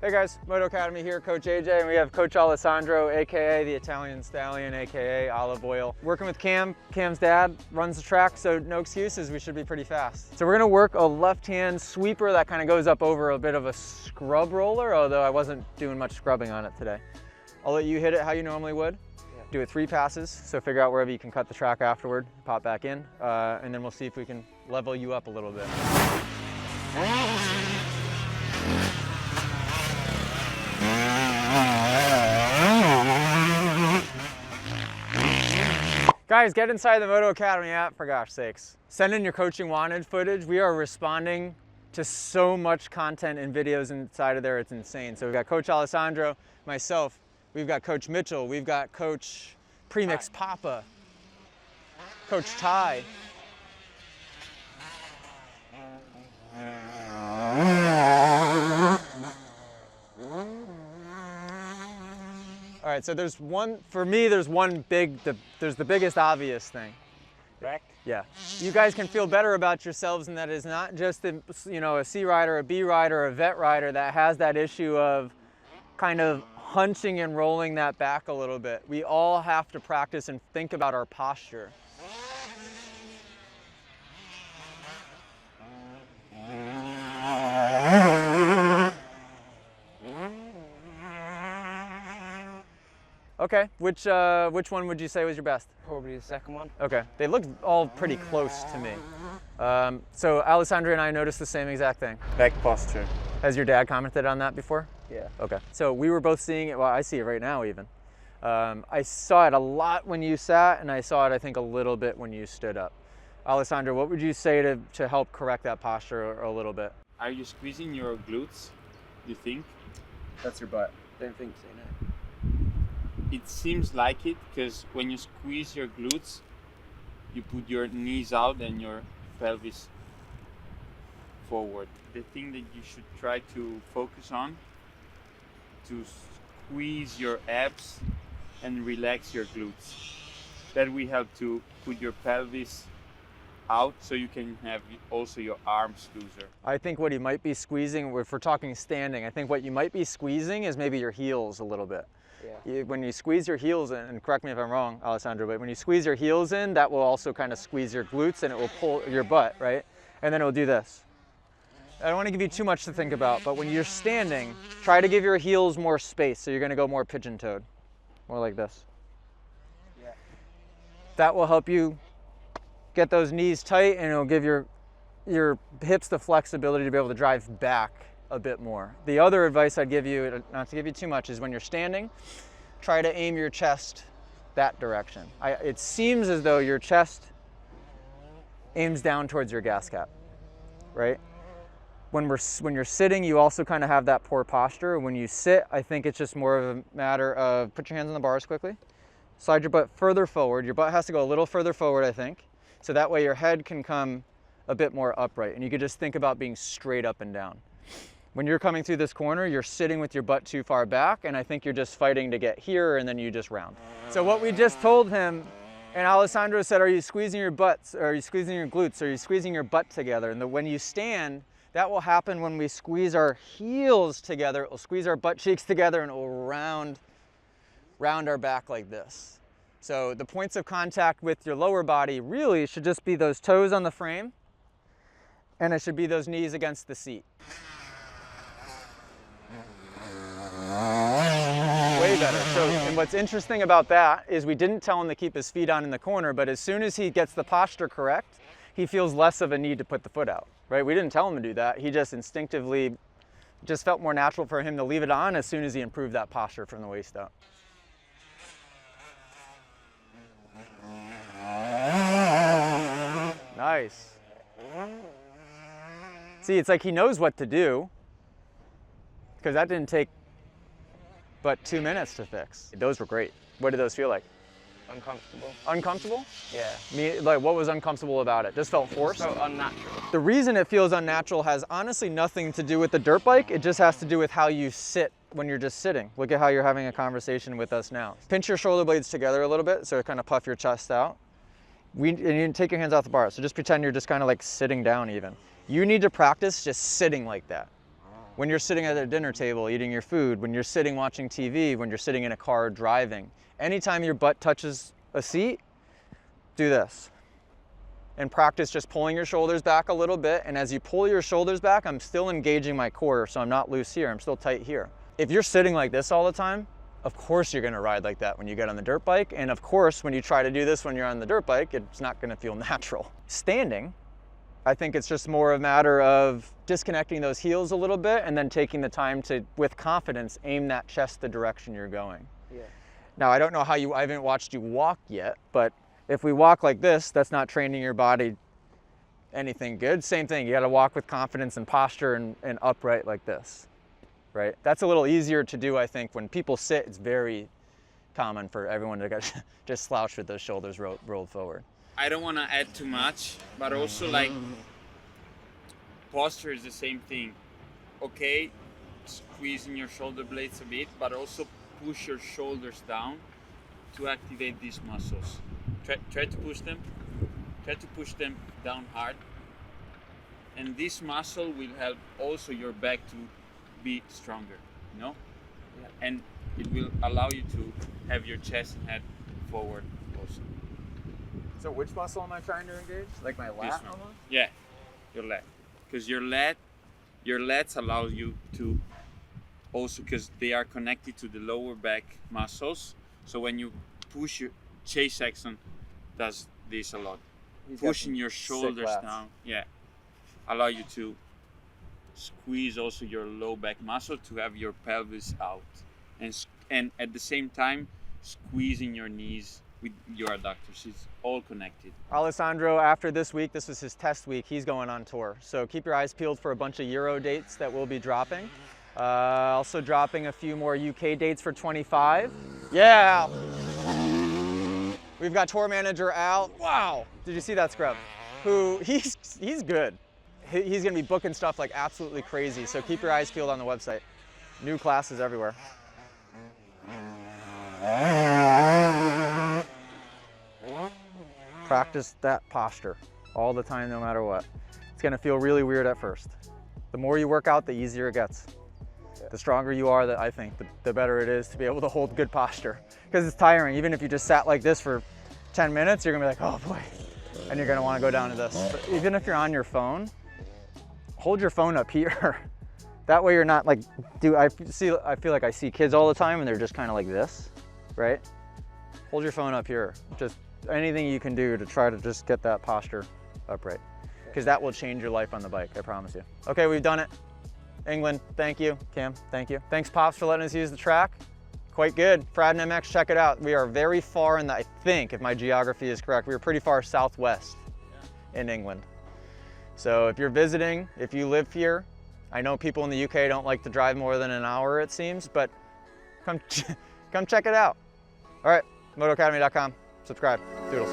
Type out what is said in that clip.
Hey guys, Moto Academy here, Coach AJ, and we have Coach Alessandro, AKA the Italian Stallion, AKA Olive Oil. Working with Cam. Cam's dad runs the track, so no excuses, we should be pretty fast. So we're gonna work a left-hand sweeper that kind of goes up over a bit of a scrub roller, although I wasn't doing much scrubbing on it today. I'll let you hit it how you normally would. Yeah. Do it 3 passes, so figure out wherever you can cut the track afterward, pop back in, and then we'll see if we can level you up a little bit. Guys, get inside the Moto Academy app, for gosh sakes. Send in your coaching wanted footage. We are responding to so much content and videos inside of there, it's insane. So we've got Coach Alessandro, myself, we've got Coach Mitchell, we've got Coach Premix Papa, Coach Ty. All right, so there's one, for me, there's one big, there's the biggest obvious thing. Correct? Yeah. You guys can feel better about yourselves in that it's not just a, a C rider, a B rider, a vet rider that has that issue of kind of hunching and rolling that back a little bit. We all have to practice and think about our posture. Okay, which one would you say was your best? Probably the second one. Okay, they look all pretty close to me. So Alessandro and I noticed the same exact thing. Back posture. Has your dad commented on that before? Yeah. Okay, so we were both seeing it, well, I see it right now even. I saw it a lot when you sat, and I saw it, I think, a little bit when you stood up. Alessandro, what would you say to help correct that posture a little bit? Are you squeezing your glutes, you think? That's your butt. Don't think so, no. It seems like it, because when you squeeze your glutes, you put your knees out and your pelvis forward. The thing that you should try to focus on, to squeeze your abs and relax your glutes. That will help to put your pelvis out so you can have also your arms looser. I think what you might be squeezing, if we're talking standing, I think what you might be squeezing is maybe your heels a little bit. Yeah. When you squeeze your heels in, and correct me if I'm wrong, Alessandro, but when you squeeze your heels in, that will also kind of squeeze your glutes and it will pull your butt, right? And then it will do this. I don't want to give you too much to think about, but when you're standing, try to give your heels more space. So you're going to go more pigeon-toed, more like this. Yeah. That will help you get those knees tight, and it'll give your hips the flexibility to be able to drive back a bit more. The other advice I'd give you, not to give you too much, is when you're standing, try to aim your chest that direction. It seems as though your chest aims down towards your gas cap, right? When you're sitting, you also kind of have that poor posture. When you sit, I think it's just more of a matter of put your hands on the bars quickly, slide your butt further forward. Your butt has to go a little further forward, I think, so that way your head can come a bit more upright, and you could just think about being straight up and down. When you're coming through this corner, you're sitting with your butt too far back, and I think you're just fighting to get here, and then you just round. So what we just told him, and Alessandro said, are you squeezing your butts, or are you squeezing your glutes, or are you squeezing your butt together? And when you stand, that will happen when we squeeze our heels together. It will squeeze our butt cheeks together, and it will round our back like this. So the points of contact with your lower body really should just be those toes on the frame, and it should be those knees against the seat. Way better. So, and what's interesting about that is we didn't tell him to keep his feet on in the corner, but as soon as he gets the posture correct, he feels less of a need to put the foot out, right? We didn't tell him to do that. He just instinctively just felt more natural for him to leave it on as soon as he improved that posture from the waist up. Nice. See, it's like he knows what to do, because that didn't take but 2 minutes to fix. Those were great. What did those feel like? Uncomfortable. Uncomfortable? Yeah. Like, what was uncomfortable about it? Just felt forced? It felt unnatural. The reason it feels unnatural has honestly nothing to do with the dirt bike. It just has to do with how you sit when you're just sitting. Look at how you're having a conversation with us now. Pinch your shoulder blades together a little bit, so kind of puff your chest out. And you take your hands off the bar, so just pretend you're just kind of like sitting down even. You need to practice just sitting like that. when you're sitting at a dinner table eating your food, when you're sitting watching TV, when you're sitting in a car driving. Anytime your butt touches a seat, do this. And practice just pulling your shoulders back a little bit. And as you pull your shoulders back, I'm still engaging my core, so I'm not loose here, I'm still tight here. If you're sitting like this all the time, of course you're gonna ride like that when you get on the dirt bike. And of course, when you try to do this when you're on the dirt bike, it's not gonna feel natural. Standing, I think it's just more a matter of disconnecting those heels a little bit and then taking the time to, with confidence, aim that chest the direction you're going. Yeah. Now, I don't know how I haven't watched you walk yet, but if we walk like this, that's not training your body anything good. Same thing, you gotta walk with confidence and posture and upright like this, right? That's a little easier to do, I think. When people sit, it's very common for everyone to just slouch with those shoulders rolled forward. I don't want to add too much, but also like posture is the same thing. Okay, squeezing your shoulder blades a bit, but also push your shoulders down to activate these muscles. Try to push them. Try to push them down hard. And this muscle will help also your back to be stronger, you know? Yeah. And it will allow you to have your chest and head forward also. So which muscle am I trying to engage? Like my lat almost? Yeah, your lat. Because your lats allow you to also, because they are connected to the lower back muscles. So when you push your, Chase Saxon does this a lot. Pushing your shoulders down, yeah, allow you to squeeze also your low back muscle to have your pelvis out, and at the same time squeezing your knees with your adductors. It's all connected. Alessandro, after this week, this was his test week, he's going on tour. So keep your eyes peeled for a bunch of Euro dates that we'll be dropping. Also dropping a few more UK dates for 25. Yeah! We've got tour manager Al. Wow! Did you see that scrub? Who, he's good. He's gonna be booking stuff like absolutely crazy. So keep your eyes peeled on the website. New classes everywhere. Practice that posture all the time, no matter what. It's gonna feel really weird at first. The more you work out, the easier it gets. The stronger you are, I think, the better it is to be able to hold good posture. Because it's tiring. Even if you just sat like this for 10 minutes, you're gonna be like, oh boy. And you're gonna wanna go down to this. But even if you're on your phone, hold your phone up here. That way you're not like, I feel like I see kids all the time and they're just kind of like this, right? Hold your phone up here. Just anything you can do to try to just get that posture upright. Because that will change your life on the bike, I promise you. Okay, we've done it. England, thank you. Cam, thank you. Thanks, Pops, for letting us use the track. Quite good. Fradden MX, check it out. We are very far in the, I think, if my geography is correct, we are pretty far southwest in England. So if you're visiting, if you live here, I know people in the UK don't like to drive more than an hour, it seems, but come check it out. All right, motoacademy.com. Subscribe. Doodles.